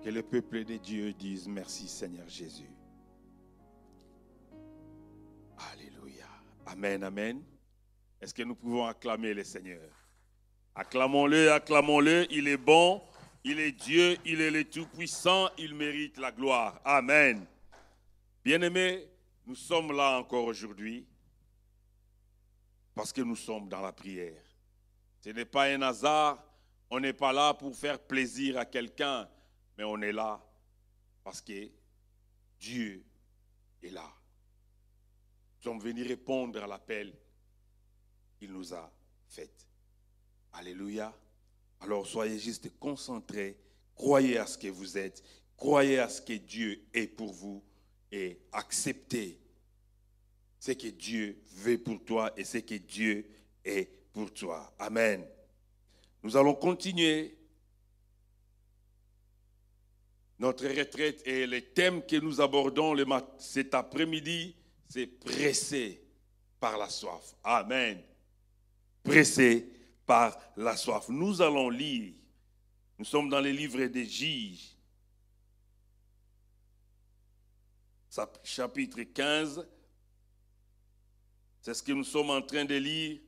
Que le peuple de Dieu dise merci Seigneur Jésus. Alléluia. Amen, amen. Est-ce que nous pouvons acclamer le Seigneur? Acclamons-le, acclamons-le. Il est bon, il est Dieu, il est le Tout-Puissant, il mérite la gloire. Amen. Bien-aimés, nous sommes là encore aujourd'hui parce que nous sommes dans la prière. Ce n'est pas un hasard, on n'est pas là pour faire plaisir à quelqu'un, mais on est là parce que Dieu est là. Nous sommes venus répondre à l'appel qu'il nous a fait. Alléluia. Alors soyez juste concentrés, croyez à ce que vous êtes, croyez à ce que Dieu est pour vous et acceptez ce que Dieu veut pour toi et ce que Dieu est pour toi. Amen. Nous allons continuer notre retraite et les thèmes que nous abordons cet après-midi, c'est pressé par la soif. Amen. Pressé par la soif. Nous allons lire, nous sommes dans les livres des Juges, chapitre 15. C'est ce que nous sommes en train de lire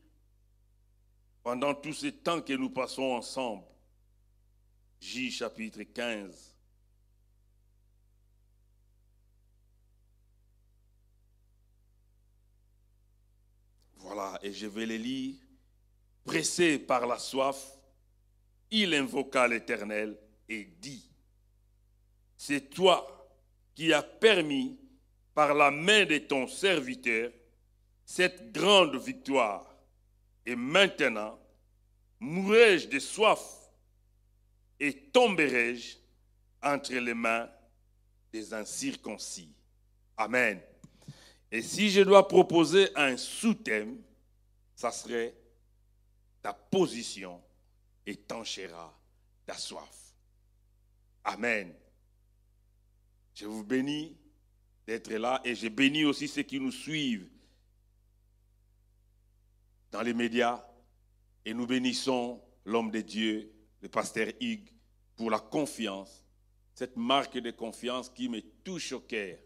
pendant tout ce temps que nous passons ensemble. Juges, chapitre 15. Voilà, et je vais les lire. Pressé par la soif, il invoqua l'Éternel et dit, « C'est toi qui as permis par la main de ton serviteur cette grande victoire. Et maintenant, mourrai-je de soif et tomberai-je entre les mains des incirconcis. » Amen. Et si je dois proposer un sous-thème, ça serait ta position étanchera ta soif. Amen. Je vous bénis d'être là et je bénis aussi ceux qui nous suivent dans les médias et nous bénissons l'homme de Dieu, le pasteur Hugues, pour la confiance, cette marque de confiance qui me touche au cœur.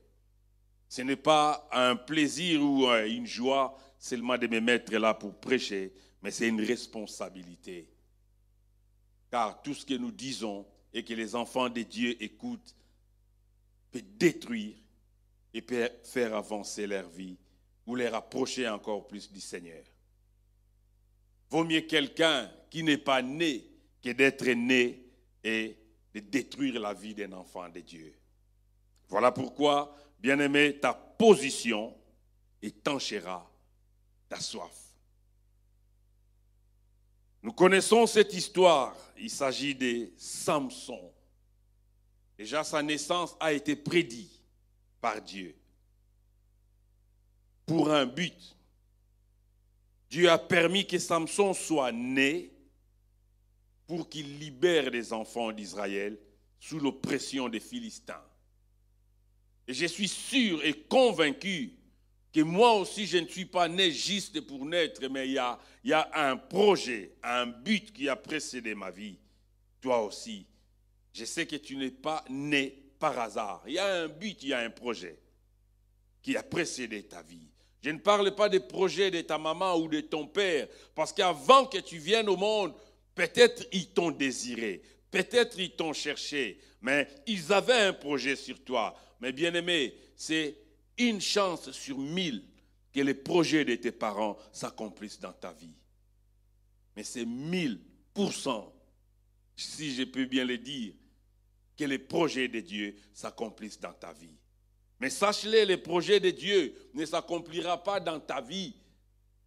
Ce n'est pas un plaisir ou une joie seulement de me mettre là pour prêcher, mais c'est une responsabilité. Car tout ce que nous disons et que les enfants de Dieu écoutent peut détruire et peut faire avancer leur vie ou les rapprocher encore plus du Seigneur. Vaut mieux quelqu'un qui n'est pas né que d'être né et de détruire la vie d'un enfant de Dieu. Voilà pourquoi, bien-aimé, ta position étanchera ta soif. Nous connaissons cette histoire. Il s'agit de Samson. Déjà, sa naissance a été prédite par Dieu pour un but. Dieu a permis que Samson soit né pour qu'il libère les enfants d'Israël sous l'oppression des Philistins. Et je suis sûr et convaincu que moi aussi, je ne suis pas né juste pour naître, mais il y a un projet, un but qui a précédé ma vie. Toi aussi, je sais que tu n'es pas né par hasard. Il y a un but, il y a un projet qui a précédé ta vie. Je ne parle pas des projets de ta maman ou de ton père, parce qu'avant que tu viennes au monde, peut-être ils t'ont désiré, peut-être ils t'ont cherché, mais ils avaient un projet sur toi. Mais bien aimé, c'est une chance sur 1000 que les projets de tes parents s'accomplissent dans ta vie. Mais c'est 1000%, si je peux bien le dire, que les projets de Dieu s'accomplissent dans ta vie. Mais sache-le, les projets de Dieu ne s'accomplira pas dans ta vie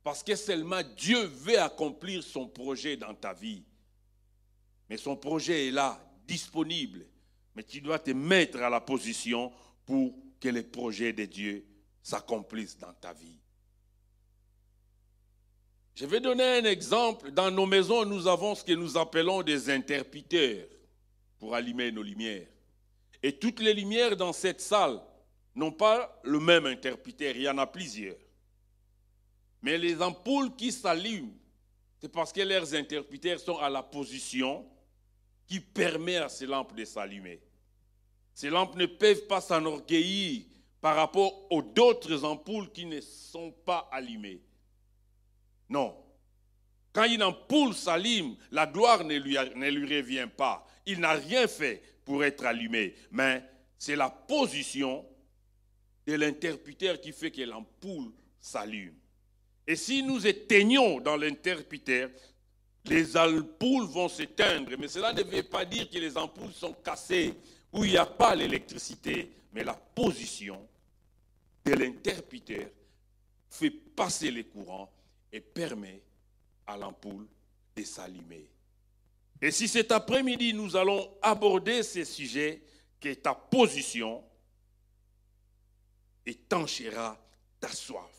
parce que seulement Dieu veut accomplir son projet dans ta vie. Mais son projet est là, disponible. Mais tu dois te mettre à la position pour que les projets de Dieu s'accomplissent dans ta vie. Je vais donner un exemple. Dans nos maisons, nous avons ce que nous appelons des interrupteurs pour allumer nos lumières. Et toutes les lumières dans cette salle n'ont pas le même interrupteur, il y en a plusieurs. Mais les ampoules qui s'allument, c'est parce que leurs interrupteurs sont à la position qui permet à ces lampes de s'allumer. Ces lampes ne peuvent pas s'enorgueillir par rapport aux d'autres ampoules qui ne sont pas allumées. Non. Quand une ampoule s'allume, la gloire ne lui revient pas. Il n'a rien fait pour être allumé. Mais c'est la position de l'interrupteur qui fait que l'ampoule s'allume. Et si nous éteignons dans l'interrupteur, les ampoules vont s'éteindre. Mais cela ne veut pas dire que les ampoules sont cassées, où il n'y a pas l'électricité. Mais la position de l'interrupteur fait passer les courants et permet à l'ampoule de s'allumer. Et si cet après-midi, nous allons aborder ce sujet, que ta position étanchera ta soif.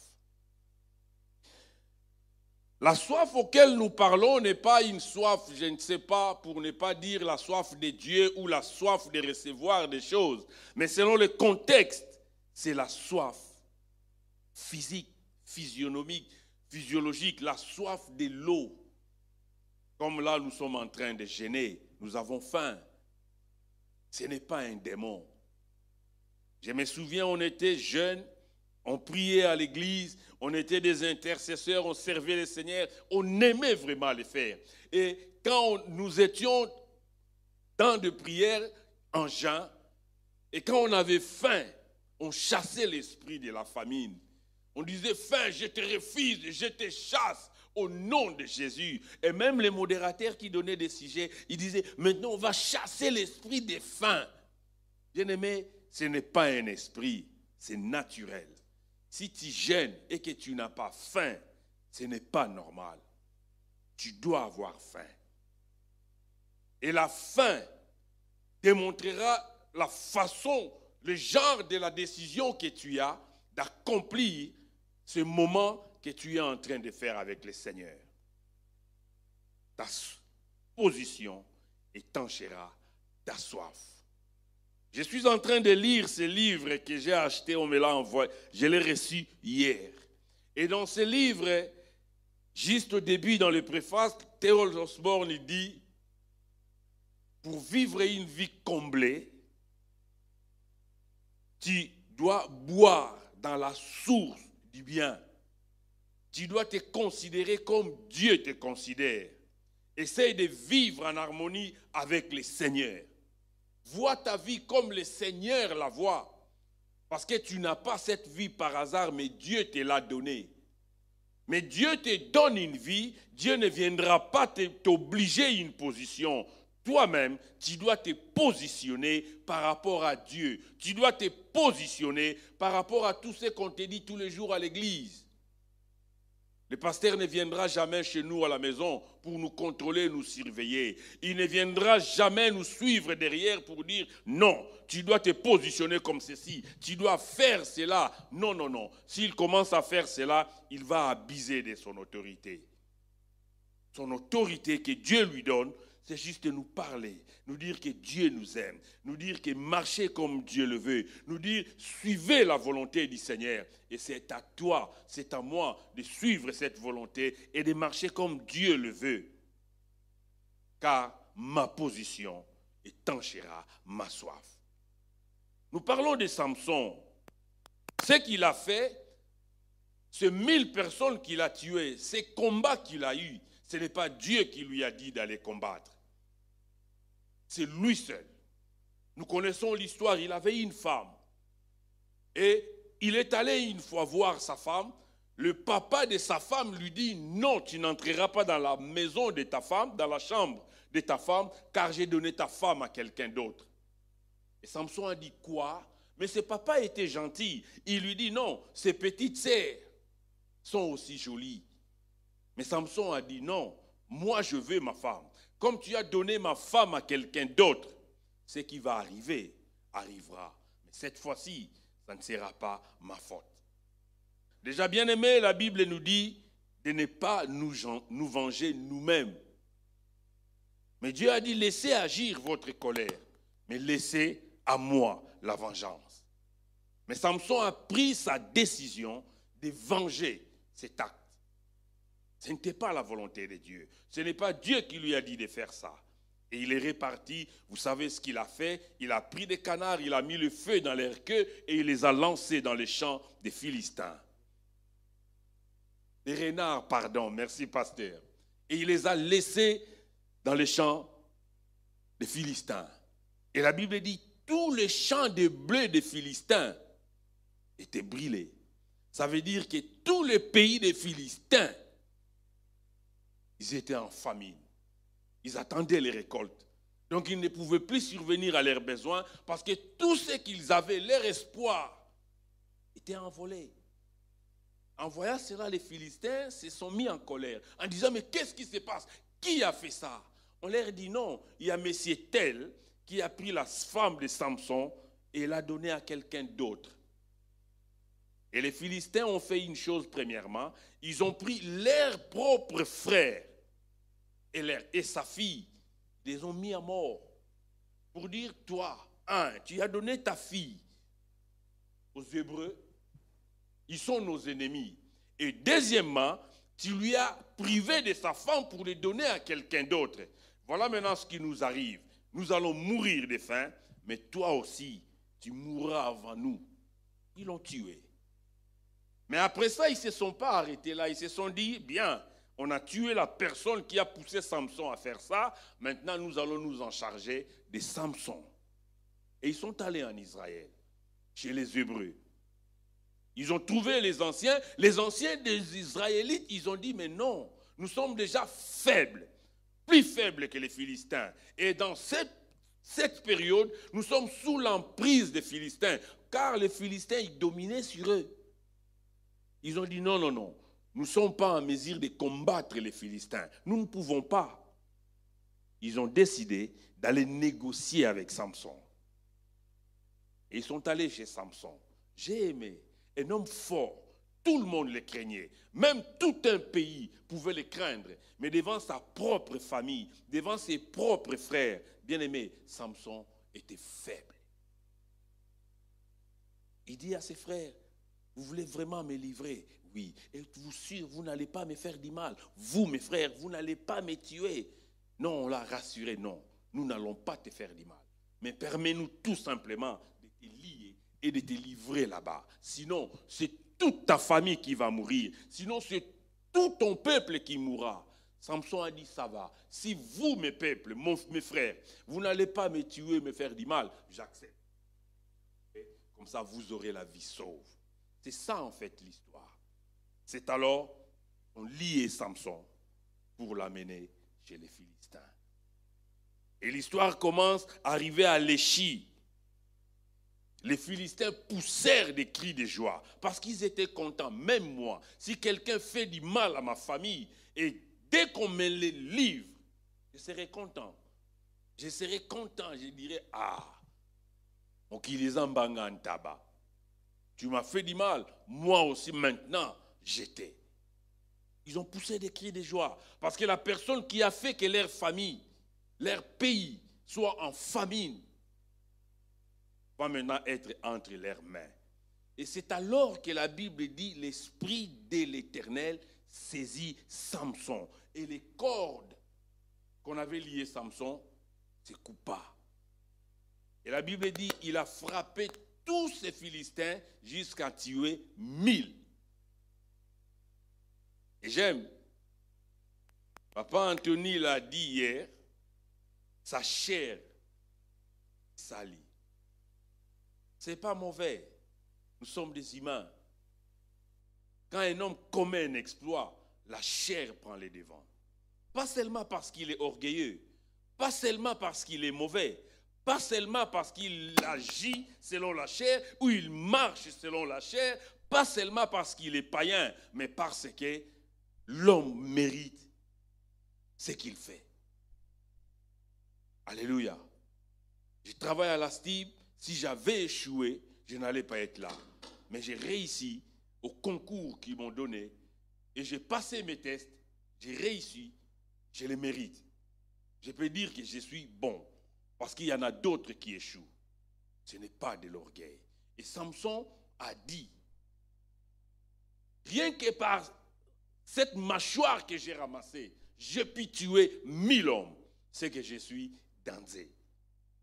La soif auquel nous parlons n'est pas une soif, je ne sais pas, pour ne pas dire la soif de Dieu ou la soif de recevoir des choses, mais selon le contexte, c'est la soif physique, physiologique, la soif de l'eau. Comme là, nous sommes en train de jeûner, nous avons faim. Ce n'est pas un démon. Je me souviens, on était jeunes, on priait à l'église, on était des intercesseurs, on servait le Seigneur, on aimait vraiment le faire. Et quand nous étions dans de prières en jeûne, et quand on avait faim, on chassait l'esprit de la famine. On disait, faim, je te refuse, je te chasse au nom de Jésus. Et même les modérateurs qui donnaient des sujets, ils disaient, maintenant on va chasser l'esprit des faim. Bien-aimé, ce n'est pas un esprit, c'est naturel. Si tu jeûnes et que tu n'as pas faim, ce n'est pas normal. Tu dois avoir faim. Et la faim démontrera la façon, le genre de la décision que tu as d'accomplir ce moment que tu es en train de faire avec le Seigneur. Ta position étanchera ta soif. Je suis en train de lire ce livre que j'ai acheté, on me l'a envoyé, je l'ai reçu hier. Et dans ce livre, juste au début, dans le préface, Théol Osborne dit, pour vivre une vie comblée, tu dois boire dans la source du bien. Tu dois te considérer comme Dieu te considère. Essaye de vivre en harmonie avec le Seigneur. Vois ta vie comme le Seigneur la voit. Parce que tu n'as pas cette vie par hasard, mais Dieu te l'a donnée. Mais Dieu te donne une vie, Dieu ne viendra pas t'obliger à une position. Toi-même, tu dois te positionner par rapport à Dieu. Tu dois te positionner par rapport à tout ce qu'on te dit tous les jours à l'église. Le pasteur ne viendra jamais chez nous à la maison pour nous contrôler, nous surveiller. Il ne viendra jamais nous suivre derrière pour dire non, tu dois te positionner comme ceci, tu dois faire cela. Non, non, non. S'il commence à faire cela, il va abuser de son autorité. Son autorité que Dieu lui donne, c'est juste de nous parler, nous dire que Dieu nous aime, nous dire que marchez comme Dieu le veut, nous dire suivez la volonté du Seigneur. Et c'est à toi, c'est à moi de suivre cette volonté et de marcher comme Dieu le veut. Car ma position étanchera ma soif. Nous parlons de Samson. Ce qu'il a fait, ces 1000 personnes qu'il a tuées, ces combats qu'il a eus, ce n'est pas Dieu qui lui a dit d'aller combattre. C'est lui seul. Nous connaissons l'histoire, il avait une femme. Et il est allé une fois voir sa femme. Le papa de sa femme lui dit, non, tu n'entreras pas dans la maison de ta femme, dans la chambre de ta femme, car j'ai donné ta femme à quelqu'un d'autre. Et Samson a dit quoi? Mais ce papa était gentil. Il lui dit non, ses petites sœurs sont aussi jolies. Mais Samson a dit non, moi je veux ma femme. Comme tu as donné ma femme à quelqu'un d'autre, ce qui va arriver arrivera. Mais cette fois-ci, ça ne sera pas ma faute. Déjà bien aimé, la Bible nous dit de ne pas nous venger nous-mêmes. Mais Dieu a dit laissez agir votre colère, mais laissez à moi la vengeance. Mais Samson a pris sa décision de venger cet acte. Ce n'était pas la volonté de Dieu. Ce n'est pas Dieu qui lui a dit de faire ça. Et il est reparti. Vous savez ce qu'il a fait? Il a pris des canards, il a mis le feu dans leur queue et il les a lancés dans les champs des Philistins. Des renards, pardon, merci pasteur. Et il les a laissés dans les champs des Philistins. Et la Bible dit, tous les champs de blé des Philistins étaient brûlés. Ça veut dire que tous les pays des Philistins, ils étaient en famine. Ils attendaient les récoltes. Donc ils ne pouvaient plus survenir à leurs besoins parce que tout ce qu'ils avaient, leur espoir, était envolé. En voyant cela, les Philistins se sont mis en colère en disant mais qu'est-ce qui se passe? Qui a fait ça? On leur dit non, il y a monsieur tel qui a pris la femme de Samson et l'a donnée à quelqu'un d'autre. Et les Philistins ont fait une chose premièrement, ils ont pris leur propre frère et sa fille, ils les ont mis à mort pour dire toi, tu as donné ta fille aux Hébreux, ils sont nos ennemis. Et deuxièmement, tu lui as privé de sa femme pour les donner à quelqu'un d'autre. Voilà maintenant ce qui nous arrive. Nous allons mourir de faim, mais toi aussi, tu mourras avant nous. Ils l'ont tué. Mais après ça, ils ne se sont pas arrêtés là. Ils se sont dit, bien, on a tué la personne qui a poussé Samson à faire ça. Maintenant, nous allons nous en charger de Samson. Et ils sont allés en Israël, chez les Hébreux. Ils ont trouvé les anciens des Israélites, ils ont dit, mais non, nous sommes déjà faibles, plus faibles que les Philistins. Et dans cette période, nous sommes sous l'emprise des Philistins, car les Philistins, ils dominaient sur eux. Ils ont dit, non, non, non, nous ne sommes pas en mesure de combattre les Philistins. Nous ne pouvons pas. Ils ont décidé d'aller négocier avec Samson. Et ils sont allés chez Samson. J'ai aimé. Un homme fort, tout le monde le craignait. Même tout un pays pouvait le craindre. Mais devant sa propre famille, devant ses propres frères, bien aimé, Samson était faible. Il dit à ses frères, vous voulez vraiment me livrer? Oui. Et vous sûr, vous n'allez pas me faire du mal. Vous, mes frères, vous n'allez pas me tuer. Non, on l'a rassuré, non. Nous n'allons pas te faire du mal. Mais permets-nous tout simplement de te lier et de te livrer là-bas. Sinon, c'est toute ta famille qui va mourir. Sinon, c'est tout ton peuple qui mourra. Samson a dit, ça va. Si vous, mes peuples, mes frères, vous n'allez pas me tuer, me faire du mal, j'accepte. Comme ça, vous aurez la vie sauve. C'est ça, en fait, l'histoire. C'est alors qu'on liait Samson pour l'amener chez les Philistins. Et l'histoire commence à arriver à Léchi. Les Philistins poussèrent des cris de joie parce qu'ils étaient contents. Même moi, si quelqu'un fait du mal à ma famille et dès qu'on me les livre, je serai content. Je serai content, je dirais, tu m'as fait du mal, moi aussi maintenant, j'étais. Ils ont poussé des cris de joie parce que la personne qui a fait que leur famille, leur pays soit en famine, va maintenant être entre leurs mains. Et c'est alors que la Bible dit, l'Esprit de l'Éternel saisit Samson. Et les cordes qu'on avait liées Samson se coupa. Et la Bible dit, il a frappé tous ces Philistins jusqu'à tuer 1000. Et j'aime, Papa Anthony l'a dit hier, sa chair salie. Ce n'est pas mauvais. Nous sommes des humains. Quand un homme commet un exploit, la chair prend les devants. Pas seulement parce qu'il est orgueilleux, pas seulement parce qu'il est mauvais, Pas seulement parce qu'il agit selon la chair ou il marche selon la chair, pas seulement parce qu'il est païen, mais parce que l'homme mérite ce qu'il fait. Alléluia. Je travaille à la STIB. Si j'avais échoué, je n'allais pas être là. Mais j'ai réussi au concours qu'ils m'ont donné et j'ai passé mes tests. J'ai réussi. Je le mérite. Je peux dire que je suis bon parce qu'il y en a d'autres qui échouent. Ce n'est pas de l'orgueil. Et Samson a dit, rien que par cette mâchoire que j'ai ramassée, je puis tuer 1000 hommes. C'est que je suis dansé.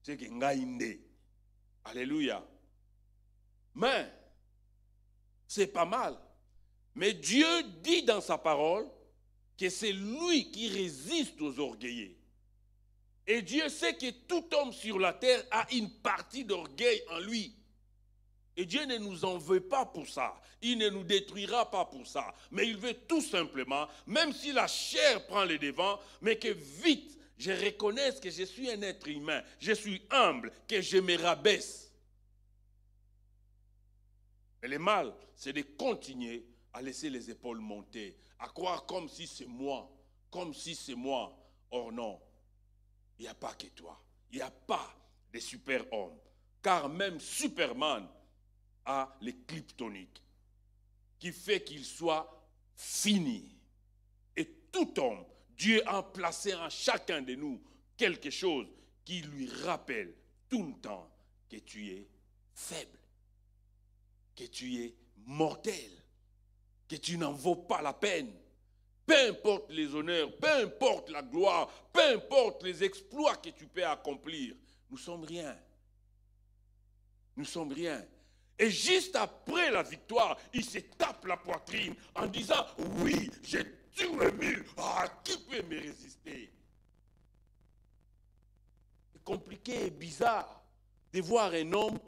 C'est que ngaïndé. Alléluia. Mais, c'est pas mal. Mais Dieu dit dans sa parole que c'est lui qui résiste aux orgueilleux. Et Dieu sait que tout homme sur la terre a une partie d'orgueil en lui. Et Dieu ne nous en veut pas pour ça. Il ne nous détruira pas pour ça. Mais il veut tout simplement, même si la chair prend le devant, mais que vite, je reconnaisse que je suis un être humain, je suis humble, que je me rabaisse. Mais le mal, c'est de continuer à laisser les épaules monter, à croire comme si c'est moi, comme si c'est moi. Or non, il n'y a pas que toi. Il n'y a pas de super-hommes. Car même Superman a les kryptoniques qui fait qu'il soit fini. Et tout homme, Dieu a placé en chacun de nous quelque chose qui lui rappelle tout le temps que tu es faible, que tu es mortel, que tu n'en vaux pas la peine. Peu importe les honneurs, peu importe la gloire, peu importe les exploits que tu peux accomplir, nous sommes rien. Nous sommes rien. Et juste après la victoire, il se tape la poitrine en disant, oui, j'ai tué 1000. Ah, qui peut me résister? C'est compliqué et bizarre de voir un homme,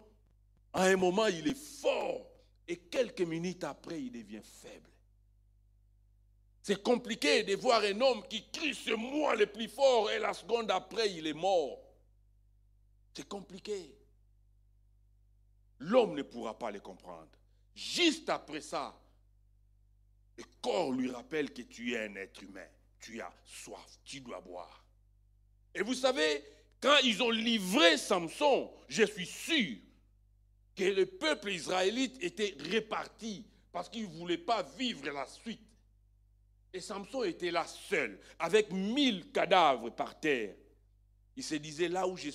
à un moment, il est fort, et quelques minutes après, il devient faible. C'est compliqué de voir un homme qui crie, c'est moi le plus fort, et la seconde après, il est mort. C'est compliqué. L'homme ne pourra pas le comprendre. Juste après ça, le corps lui rappelle que tu es un être humain. Tu as soif, tu dois boire. Et vous savez, quand ils ont livré Samson, je suis sûr que le peuple israélite était réparti parce qu'il ne voulait pas vivre la suite. Et Samson était là seul, avec 1000 cadavres par terre. Il se disait, là où je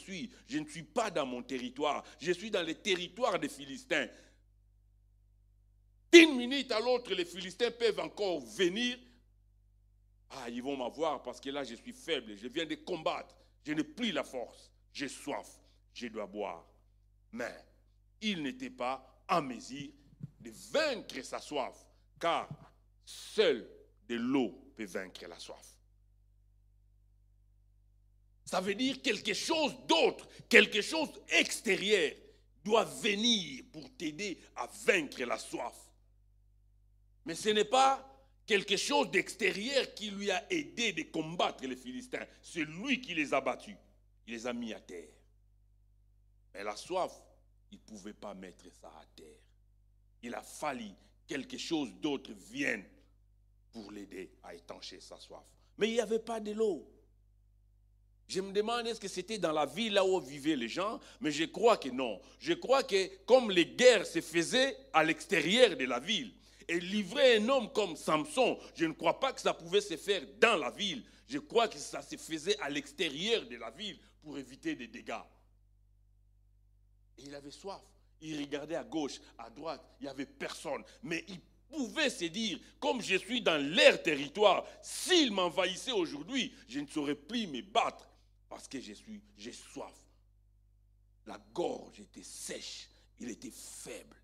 ne suis pas dans mon territoire, je suis dans le territoire des Philistins. D'une minute à l'autre, les Philistins peuvent encore venir. Ah, ils vont m'avoir parce que là, je suis faible, je viens de combattre, je n'ai plus la force, j'ai soif, je dois boire. Mais il n'était pas en mesure de vaincre sa soif, car seul de l'eau peut vaincre la soif. Ça veut dire quelque chose d'autre, quelque chose extérieur doit venir pour t'aider à vaincre la soif. Mais ce n'est pas quelque chose d'extérieur qui lui a aidé de combattre les Philistins. C'est lui qui les a battus. Il les a mis à terre. Mais la soif, il ne pouvait pas mettre ça à terre. Il a fallu quelque chose d'autre vienne pour l'aider à étancher sa soif. Mais il n'y avait pas de l'eau. Je me demande, est-ce que c'était dans la ville là où vivaient les gens? Mais je crois que non. Je crois que comme les guerres se faisaient à l'extérieur de la ville, et livrer un homme comme Samson, je ne crois pas que ça pouvait se faire dans la ville. Je crois que ça se faisait à l'extérieur de la ville pour éviter des dégâts. Et il avait soif. Il regardait à gauche, à droite, il n'y avait personne. Mais il pouvait se dire, comme je suis dans leur territoire, s'ils m'envahissaient aujourd'hui, je ne saurais plus me battre parce que j'ai soif. La gorge était sèche, il était faible.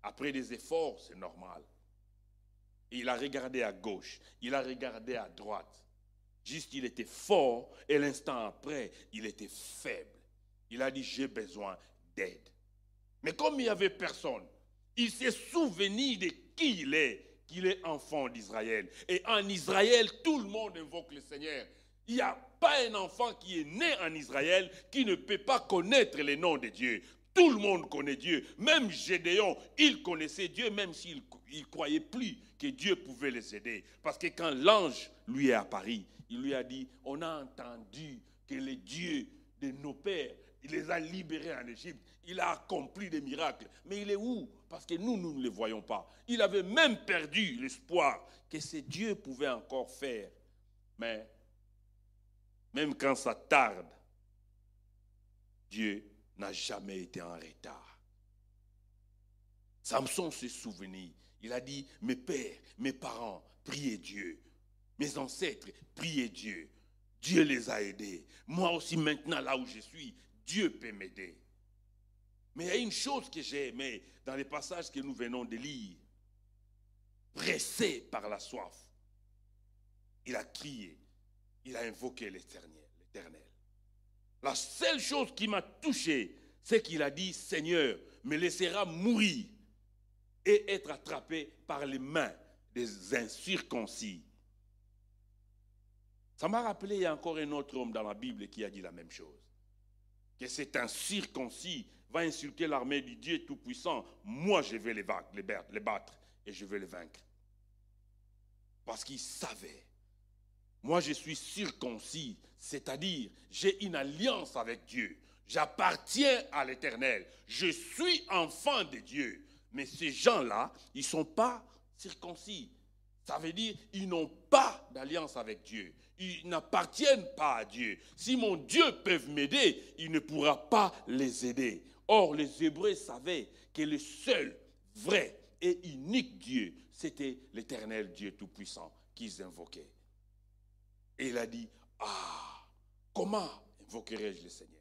Après des efforts, c'est normal. Et il a regardé à gauche, il a regardé à droite. Juste, il était fort et l'instant après, il était faible. Il a dit, j'ai besoin d'aide. Mais comme il n'y avait personne, il s'est souvenu de qui il est, qu'il est enfant d'Israël. Et en Israël, tout le monde invoque le Seigneur. Il n'y a pas un enfant qui est né en Israël qui ne peut pas connaître les noms de Dieu. Tout le monde connaît Dieu. Même Gédéon, il connaissait Dieu, même s'il ne croyait plus que Dieu pouvait les aider. Parce que quand l'ange lui est apparu, il lui a dit, on a entendu que le Dieu de nos pères, il les a libérés en Égypte. Il a accompli des miracles. Mais il est où? Parce que nous ne le voyons pas. Il avait même perdu l'espoir que ce Dieu pouvait encore faire. Mais même quand ça tarde, Dieu n'a jamais été en retard. Samson se souvenait. Il a dit, mes pères, mes parents, priez Dieu. Mes ancêtres, priez Dieu. Dieu les a aidés. Moi aussi maintenant, là où je suis, Dieu peut m'aider. Mais il y a une chose que j'ai aimée dans les passages que nous venons de lire. Pressé par la soif, il a crié, il a invoqué l'Éternel. La seule chose qui m'a touché, c'est qu'il a dit, Seigneur, me laissera mourir et être attrapé par les mains des incirconcis. Ça m'a rappelé, il y a encore un autre homme dans la Bible qui a dit la même chose. Que cet incirconcis va insulter l'armée du Dieu Tout-Puissant. Moi, je vais les battre et je vais les vaincre. Parce qu'il savait. Moi, je suis circoncis, c'est-à-dire j'ai une alliance avec Dieu. J'appartiens à l'Éternel. Je suis enfant de Dieu. Mais ces gens-là, ils ne sont pas circoncis. Ça veut dire qu'ils n'ont pas d'alliance avec Dieu. Ils n'appartiennent pas à Dieu. Si mon Dieu peut m'aider, il ne pourra pas les aider. Or, les Hébreux savaient que le seul, vrai et unique Dieu, c'était l'Éternel Dieu Tout-Puissant qu'ils invoquaient. Et il a dit, comment invoquerai-je le Seigneur?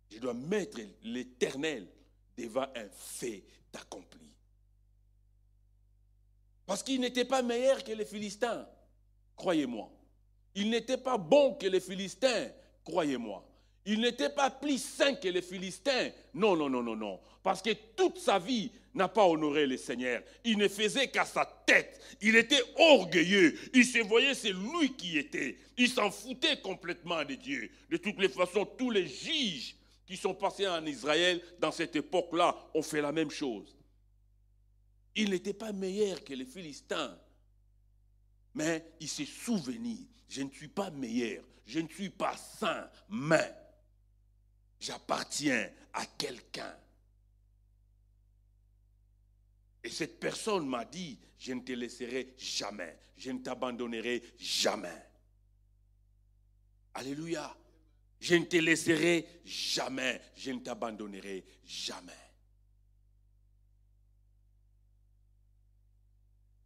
Je dois mettre l'Éternel devant un fait accompli. Parce qu'il n'était pas meilleur que les Philistins, croyez-moi. Il n'était pas bon que les Philistins, croyez-moi. Il n'était pas plus saint que les Philistins. Non, non, non, non, non. Parce que toute sa vie n'a pas honoré le Seigneur. Il ne faisait qu'à sa tête. Il était orgueilleux. Il se voyait, c'est lui qui était. Il s'en foutait complètement de Dieu. De toutes les façons, tous les juges qui sont passés en Israël dans cette époque-là ont fait la même chose. Il n'était pas meilleur que les Philistins. Mais il s'est souvenu, je ne suis pas meilleur, je ne suis pas saint, mais j'appartiens à quelqu'un. Et cette personne m'a dit, je ne te laisserai jamais, je ne t'abandonnerai jamais. Alléluia. Je ne te laisserai jamais, je ne t'abandonnerai jamais.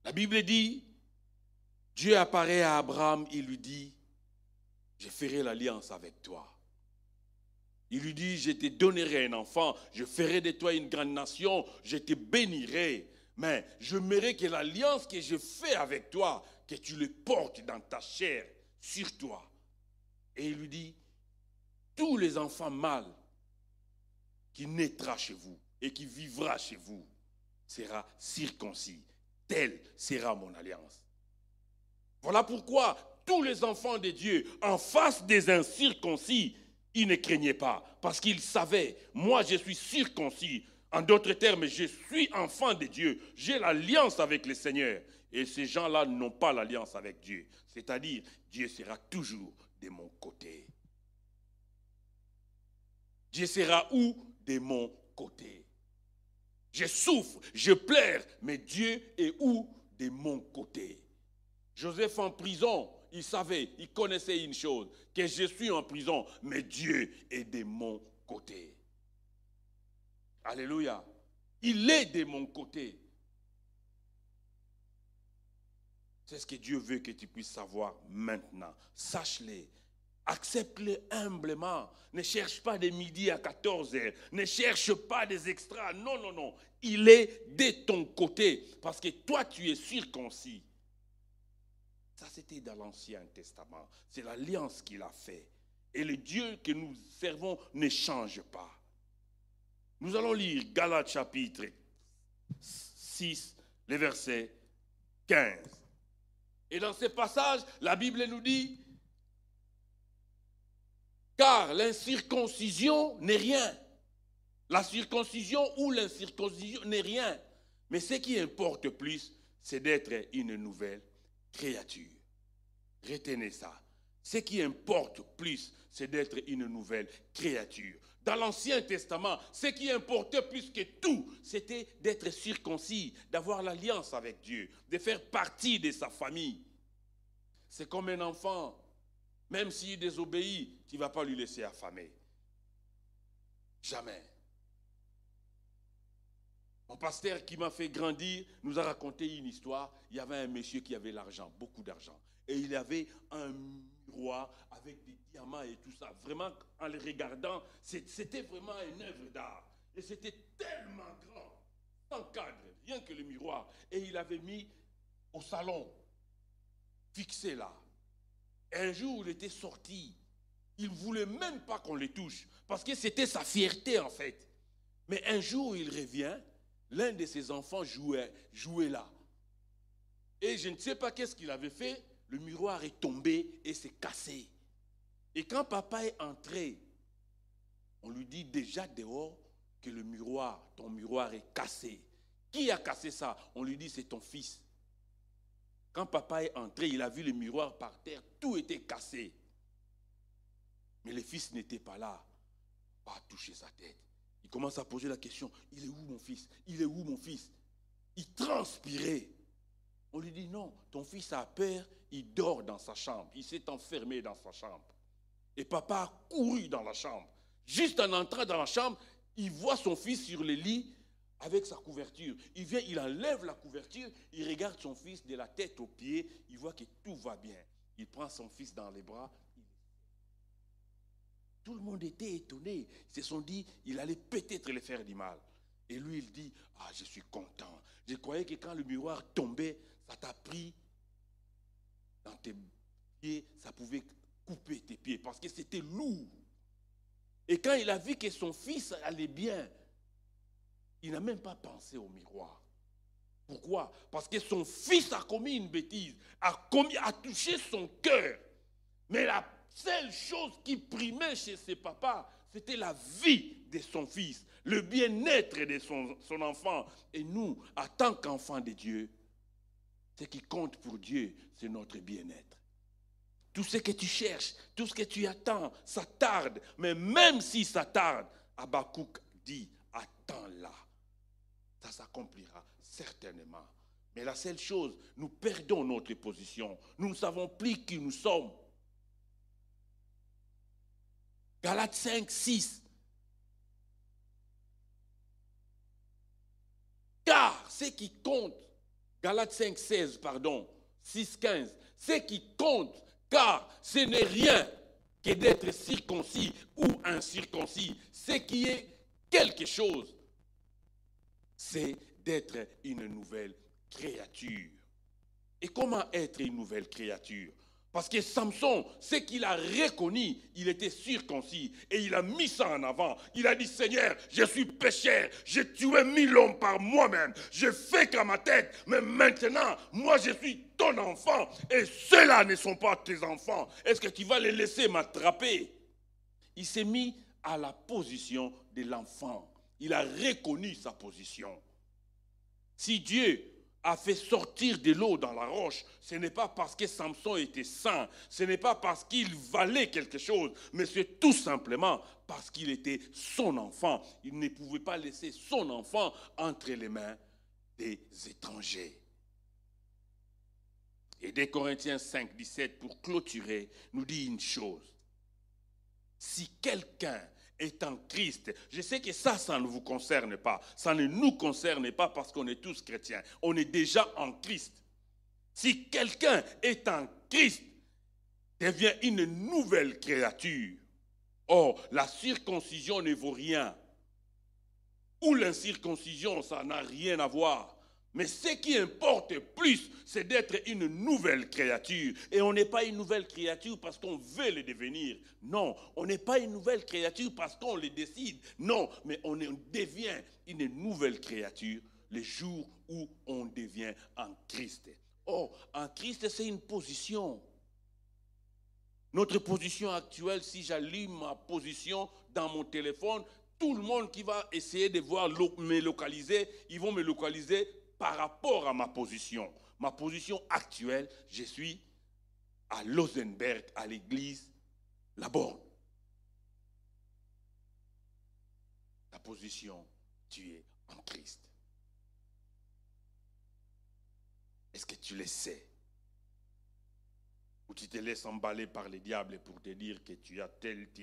La Bible dit, Dieu apparaît à Abraham, il lui dit, je ferai l'alliance avec toi. Il lui dit, je te donnerai un enfant, je ferai de toi une grande nation, je te bénirai. Mais je mérite que l'alliance que je fais avec toi, que tu le portes dans ta chair, sur toi. Et il lui dit, tous les enfants mâles qui naîtra chez vous et qui vivra chez vous sera circoncis. Telle sera mon alliance. Voilà pourquoi tous les enfants de Dieu, en face des incirconcis, ils ne craignaient pas. Parce qu'ils savaient, moi je suis circoncis. En d'autres termes, je suis enfant de Dieu. J'ai l'alliance avec le Seigneur. Et ces gens-là n'ont pas l'alliance avec Dieu. C'est-à-dire, Dieu sera toujours de mon côté. Dieu sera où? De mon côté. Je souffre, je pleure, mais Dieu est où? De mon côté. Joseph en prison, il savait, il connaissait une chose, que je suis en prison, mais Dieu est de mon côté. Alléluia. Il est de mon côté. C'est ce que Dieu veut que tu puisses savoir maintenant. Sache-le. Accepte-le humblement. Ne cherche pas des midi à 14h. Ne cherche pas des extras. Non, non, non. Il est de ton côté. Parce que toi, tu es circoncis. Ça, c'était dans l'Ancien Testament. C'est l'alliance qu'il a fait. Et le Dieu que nous servons ne change pas. Nous allons lire Galates chapitre 6, le verset 15. Et dans ce passage, la Bible nous dit, Car l'incirconcision n'est rien. La circoncision ou l'incirconcision n'est rien. Mais ce qui importe plus, c'est d'être une nouvelle créature. Retenez ça. Ce qui importe plus, c'est d'être une nouvelle créature. Dans l'Ancien Testament, ce qui importait plus que tout, c'était d'être circoncis, d'avoir l'alliance avec Dieu, de faire partie de sa famille. C'est comme un enfant, même s'il désobéit, tu ne vas pas lui laisser affamer. Jamais. Mon pasteur qui m'a fait grandir nous a raconté une histoire. Il y avait un monsieur qui avait l'argent, beaucoup d'argent. Et il avait un miroir avec des diamants et tout ça. Vraiment, en le regardant, c'était vraiment une œuvre d'art. Et c'était tellement grand, sans cadre, rien que le miroir. Et il avait mis au salon, fixé là. Et un jour, il était sorti. Il ne voulait même pas qu'on le touche, parce que c'était sa fierté en fait. Mais un jour, il revient, l'un de ses enfants jouait là. Et je ne sais pas qu'est-ce qu'il avait fait, le miroir est tombé et s'est cassé. Et quand papa est entré, on lui dit déjà dehors que ton miroir est cassé. Qui a cassé ça? On lui dit c'est ton fils. Quand papa est entré, il a vu le miroir par terre, tout était cassé. Mais le fils n'était pas là. Pas toucher sa tête. Il commence à poser la question, il est où mon fils? Il est où mon fils? Il transpirait. On lui dit non, ton fils a peur, il dort dans sa chambre. Il s'est enfermé dans sa chambre. Et papa a couru dans la chambre. Juste en entrant dans la chambre, il voit son fils sur le lit avec sa couverture. Il vient, il enlève la couverture, il regarde son fils de la tête aux pieds, il voit que tout va bien. Il prend son fils dans les bras. Tout le monde était étonné. Ils se sont dit, il allait peut-être le faire du mal. Et lui, il dit, ah, je suis content. Je croyais que quand le miroir tombait, ça t'a pris dans tes pieds, ça pouvait couper tes pieds parce que c'était lourd. Et quand il a vu que son fils allait bien, il n'a même pas pensé au miroir. Pourquoi? Parce que son fils a commis une bêtise, a touché son cœur. Mais la seule chose qui primait chez ses papas, c'était la vie de son fils, le bien-être de son enfant. Et nous, en tant qu'enfants de Dieu, ce qui compte pour Dieu, c'est notre bien-être. Tout ce que tu cherches, tout ce que tu attends, ça tarde. Mais même si ça tarde, Habakkuk dit, attends-là. Ça s'accomplira certainement. Mais la seule chose, nous perdons notre position. Nous ne savons plus qui nous sommes. Galates 5, 6. Car ce qui compte, Galates 5, 16, pardon, 6, 15. Ce qui compte, car ce n'est rien que d'être circoncis ou incirconcis. Ce qui est quelque chose, c'est d'être une nouvelle créature. Et comment être une nouvelle créature? Parce que Samson, ce qu'il a reconnu, il était circoncis et il a mis ça en avant. Il a dit, Seigneur, je suis pécheur, j'ai tué 1000 hommes par moi-même, je fais qu'à ma tête, mais maintenant, moi je suis ton enfant et ceux-là ne sont pas tes enfants. Est-ce que tu vas les laisser m'attraper? Il s'est mis à la position de l'enfant. Il a reconnu sa position. Si Dieu a fait sortir de l'eau dans la roche, ce n'est pas parce que Samson était saint, ce n'est pas parce qu'il valait quelque chose, mais c'est tout simplement parce qu'il était son enfant. Il ne pouvait pas laisser son enfant entre les mains des étrangers. Et 2 Corinthiens 5, 17, pour clôturer, nous dit une chose. Si quelqu'un est en Christ. Je sais que ça ne vous concerne pas. Ça ne nous concerne pas parce qu'on est tous chrétiens. On est déjà en Christ. Si quelqu'un est en Christ, devient une nouvelle créature. Or, la circoncision ne vaut rien. Ou l'incirconcision, ça n'a rien à voir. Mais ce qui importe plus, c'est d'être une nouvelle créature. Et on n'est pas une nouvelle créature parce qu'on veut le devenir. Non, on n'est pas une nouvelle créature parce qu'on le décide. Non, mais on devient une nouvelle créature le jour où on devient en Christ. Or, en Christ, c'est une position. Notre position actuelle, si j'allume ma position dans mon téléphone, tout le monde qui va essayer de me localiser, ils vont me localiser par rapport à ma position. Ma position actuelle, je suis à Lausenberg, à l'église La Borne. Ta position, tu es en Christ. Est-ce que tu le sais? Ou tu te laisses emballer par le diable pour te dire que tu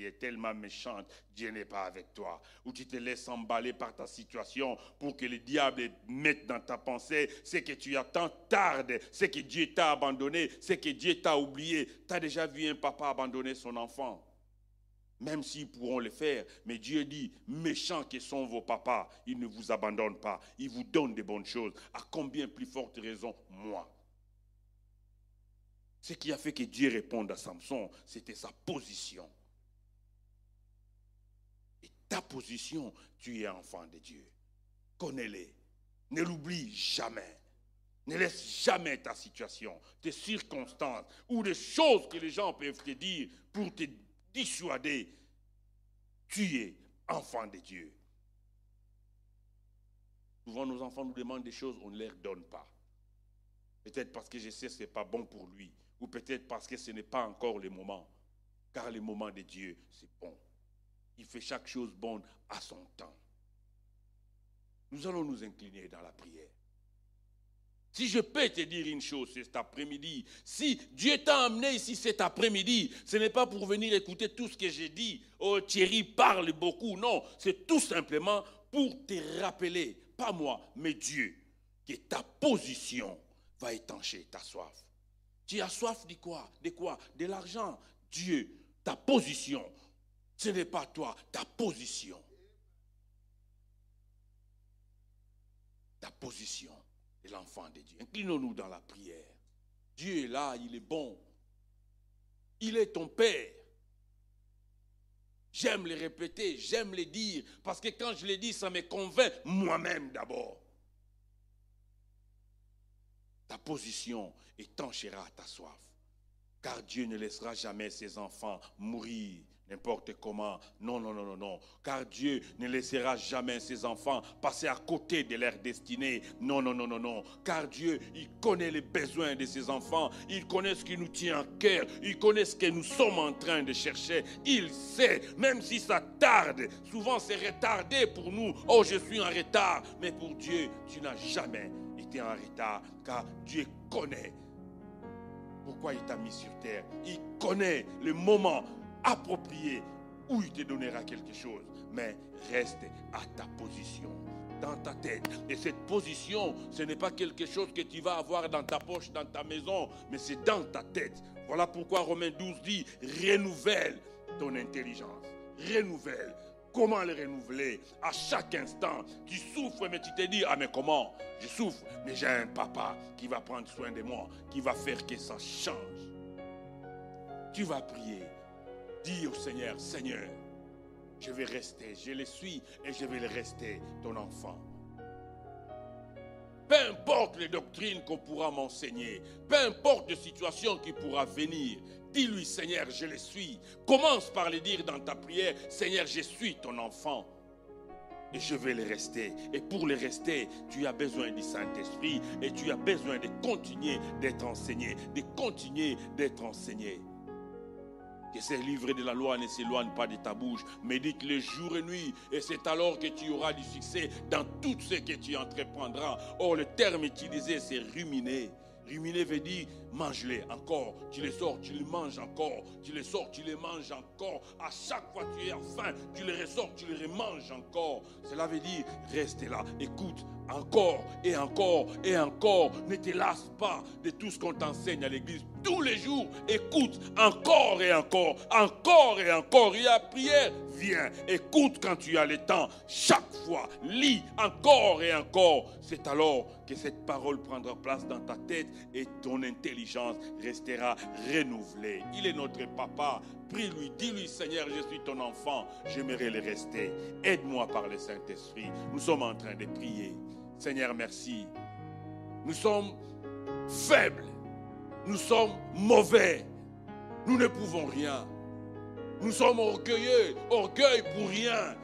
es tellement méchante, Dieu n'est pas avec toi. Ou tu te laisses emballer par ta situation pour que le diable mette dans ta pensée ce que tu attends tarde, ce que Dieu t'a abandonné, ce que Dieu t'a oublié. Tu as déjà vu un papa abandonner son enfant? Même s'ils pourront le faire, mais Dieu dit, méchants que sont vos papas, ils ne vous abandonnent pas, ils vous donnent de bonnes choses. À combien plus forte raison, moi? Ce qui a fait que Dieu réponde à Samson, c'était sa position. Et ta position, tu es enfant de Dieu. Connais-les. Ne l'oublie jamais. Ne laisse jamais ta situation, tes circonstances ou des choses que les gens peuvent te dire pour te dissuader. Tu es enfant de Dieu. Souvent, nos enfants nous demandent des choses, on ne leur donne pas. Peut-être parce que je sais que ce n'est pas bon pour lui. Ou peut-être parce que ce n'est pas encore le moment. Car le moment de Dieu, c'est bon. Il fait chaque chose bonne à son temps. Nous allons nous incliner dans la prière. Si je peux te dire une chose cet après-midi, si Dieu t'a amené ici cet après-midi, ce n'est pas pour venir écouter tout ce que j'ai dit. Oh, Thierry parle beaucoup. Non, c'est tout simplement pour te rappeler, pas moi, mais Dieu, que ta position va étancher ta soif. Tu as soif de quoi? De quoi? De l'argent. Dieu, ta position, ce n'est pas toi, ta position. Ta position est l'enfant de Dieu. Inclinons-nous dans la prière. Dieu est là, il est bon. Il est ton Père. J'aime le répéter, j'aime le dire, parce que quand je le dis, ça me convainc moi-même d'abord. Ta position étanchera ta soif. Car Dieu ne laissera jamais ses enfants mourir n'importe comment. Non, non, non, non, non. Car Dieu ne laissera jamais ses enfants passer à côté de leur destinée. Non, non, non, non, non. Car Dieu, il connaît les besoins de ses enfants. Il connaît ce qui nous tient à cœur. Il connaît ce que nous sommes en train de chercher. Il sait, même si ça tarde. Souvent, c'est retardé pour nous. Oh, je suis en retard. Mais pour Dieu, tu n'as jamais été en retard. Car Dieu connaît pourquoi il t'a mis sur terre. Il connaît le moment approprié où il te donnera quelque chose. Mais reste à ta position, dans ta tête. Et cette position, ce n'est pas quelque chose que tu vas avoir dans ta poche, dans ta maison, mais c'est dans ta tête. Voilà pourquoi Romains 12 dit, renouvelle ton intelligence. Renouvelle. Comment le renouveler? À chaque instant, tu souffres, mais tu te dis, ah mais comment? Je souffre, mais j'ai un papa qui va prendre soin de moi, qui va faire que ça change. Tu vas prier. Dis au Seigneur, Seigneur, je vais rester, je le suis et je vais le rester, ton enfant. Peu importe les doctrines qu'on pourra m'enseigner, peu importe les situations qui pourra venir, dis-lui, Seigneur, je le suis. Commence par le dire dans ta prière, Seigneur, je suis ton enfant. Et je vais le rester. Et pour le rester, tu as besoin du Saint-Esprit et tu as besoin de continuer d'être enseigné, de continuer d'être enseigné. Que ces livres de la loi ne s'éloignent pas de ta bouche. Médite-les jour et nuit. Et c'est alors que tu auras du succès dans tout ce que tu entreprendras. Or, le terme utilisé, c'est ruminer. Ruminer veut dire mange-les encore. Tu les sors, tu les manges encore. Tu les sors, tu les manges encore. À chaque fois que tu es à faim, tu les ressors, tu les remanges encore. Cela veut dire reste là, écoute encore et encore et encore. Ne te lasse pas de tout ce qu'on t'enseigne à l'église. Tous les jours, écoute encore et encore, encore et encore. Il y a prière, viens, écoute quand tu as le temps. Chaque fois, lis encore et encore. C'est alors que cette parole prendra place dans ta tête et ton intelligence restera renouvelée. Il est notre papa. Prie-lui, dis-lui, Seigneur, je suis ton enfant, j'aimerais le rester. Aide-moi par le Saint-Esprit. Nous sommes en train de prier. Seigneur, merci. Nous sommes faibles. Nous sommes mauvais. Nous ne pouvons rien. Nous sommes orgueilleux, orgueil pour rien.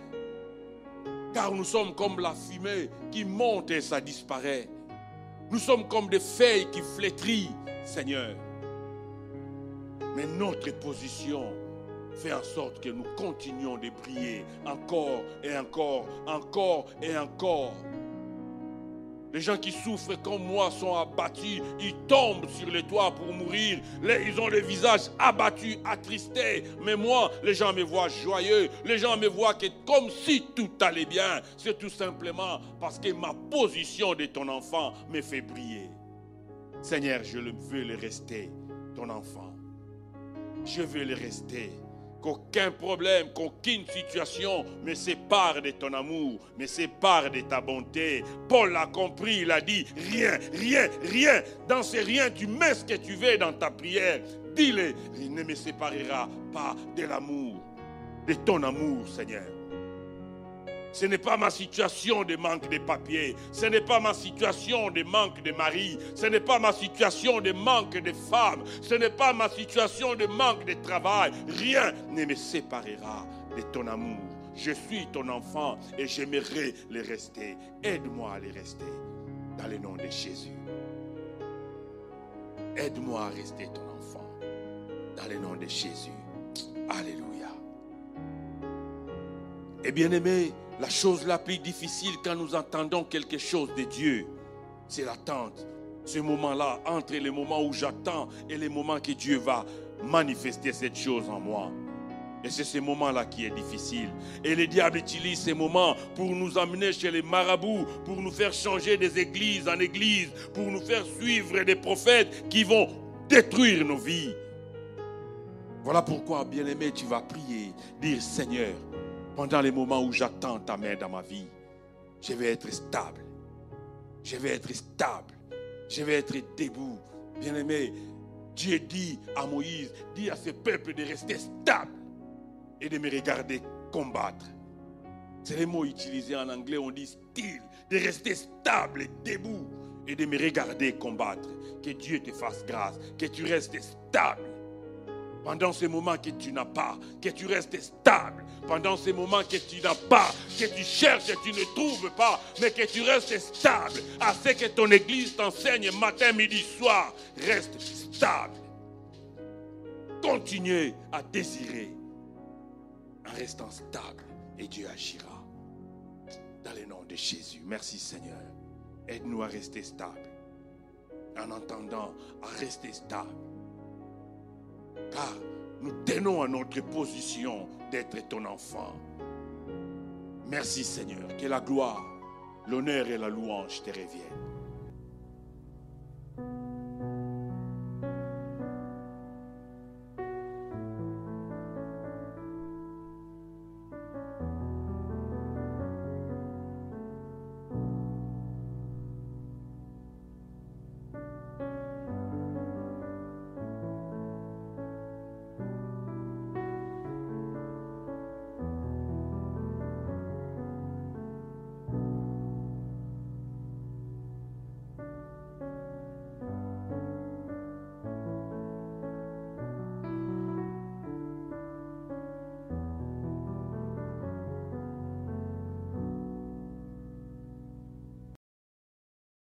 Car nous sommes comme la fumée qui monte et ça disparaît. Nous sommes comme des feuilles qui flétrissent, Seigneur. Mais notre position fait en sorte que nous continuons de briller encore et encore, encore et encore. Les gens qui souffrent comme moi sont abattus, ils tombent sur les toits pour mourir. Ils ont le visage abattu, attristé. Mais moi, les gens me voient joyeux. Les gens me voient comme si tout allait bien. C'est tout simplement parce que ma position de ton enfant me fait briller. Seigneur, je veux le rester, ton enfant. Je veux le rester. Qu'aucun problème, qu'aucune situation me sépare de ton amour, me sépare de ta bonté. Paul l'a compris, il a dit, rien, rien, rien. Dans ces rien, tu mets ce que tu veux dans ta prière. Dis-le, il ne me séparera pas de l'amour, de ton amour, Seigneur. Ce n'est pas ma situation de manque de papier. Ce n'est pas ma situation de manque de mari. Ce n'est pas ma situation de manque de femme. Ce n'est pas ma situation de manque de travail. Rien ne me séparera de ton amour. Je suis ton enfant et j'aimerais le rester. Aide-moi à le rester dans le nom de Jésus. Aide-moi à rester ton enfant dans le nom de Jésus. Alléluia. Et bien aimé, la chose la plus difficile quand nous entendons quelque chose de Dieu, c'est l'attente. Ce moment-là, entre les moments où j'attends et les moments que Dieu va manifester cette chose en moi. Et c'est ce moment-là qui est difficile. Et le diable utilise ces moments pour nous amener chez les marabouts, pour nous faire changer des églises en églises, pour nous faire suivre des prophètes qui vont détruire nos vies. Voilà pourquoi, bien-aimé, tu vas prier, dire Seigneur, pendant les moments où j'attends ta main dans ma vie, je vais être stable. Je vais être stable. Je vais être debout. Bien-aimé, Dieu dit à Moïse, dit à ce peuple de rester stable et de me regarder combattre. C'est les mots utilisés en anglais, on dit still, de rester stable et debout et de me regarder combattre. Que Dieu te fasse grâce, que tu restes stable. Pendant ces moments que tu n'as pas, que tu restes stable. Pendant ces moments que tu n'as pas, que tu cherches et tu ne trouves pas, mais que tu restes stable. À ce que ton église t'enseigne matin, midi, soir, reste stable. Continuez à désirer en restant stable et Dieu agira. Dans le nom de Jésus, merci Seigneur. Aide-nous à rester stable. En entendant, à rester stable. Car nous tenons à notre position d'être ton enfant. Merci Seigneur, que la gloire, l'honneur et la louange te reviennent.